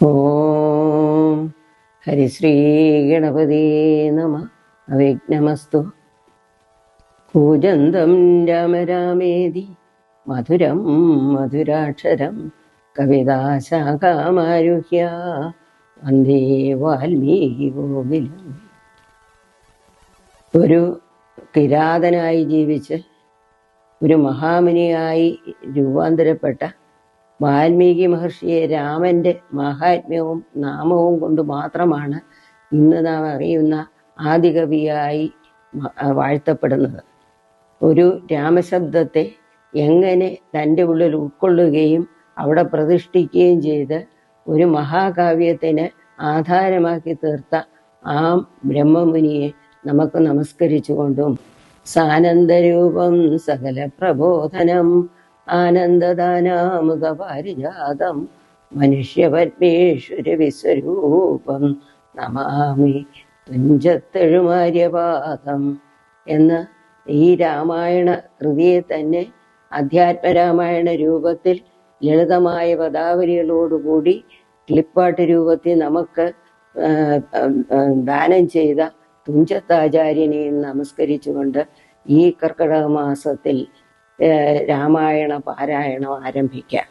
ഓം ഹരിശ്രീ ഗണപതി നമ. അവിഘ്നമസ്തു. കൂജന്തം രാമ രാമേതി മധുരം മധുരാക്ഷരം കവിതാശാഖാമാരുഹ്യ വന്ദേ വാൽമീകി കോകിലം. ഒരു കിരാതനായി ജീവിച്ച് ഒരു മഹാമുനിയായി രൂപാന്തരപ്പെട്ട വാൽമീകി മഹർഷിയെ രാമന്റെ മഹാത്മ്യവും നാമവും കൊണ്ട് മാത്രമാണ് ഇന്ന് നാം അറിയുന്ന ആദികവിയായി വാഴ്ത്തപ്പെടുന്നത്. ഒരു രാമശബ്ദത്തെ എങ്ങനെ തൻ്റെ ഉള്ളിൽ ഉൾക്കൊള്ളുകയും അവിടെ പ്രതിഷ്ഠിക്കുകയും ചെയ്ത് ഒരു മഹാകാവ്യത്തിന് ആധാരമാക്കി തീർത്ത ആ ബ്രഹ്മമുനിയെ നമുക്ക് നമസ്കരിച്ചുകൊണ്ടും സാനന്ദരൂപം സകല പ്രബോധനം ആനന്ദദാനാമുഖപാരിജാതം മനുഷ്യപത്മേശ്വര വിശ്വരൂപം നമാമി തുഞ്ചത്തെഴുമാര്യപാദം എന്ന് ഈ രാമായണ കൃതിയെ തന്നെ അധ്യാത്മരാമായണ രൂപത്തിൽ ലളിതമായ പദാവലികളോടുകൂടി ക്ലിപ്പാട്ട് രൂപത്തിൽ നമുക്ക് ദാനം ചെയ്ത തുഞ്ചത്താചാര്യനെയും നമസ്കരിച്ചുകൊണ്ട് ഈ കർക്കിടക മാസത്തിൽ രാമായണ പാരായണം ആരംഭിക്കാം.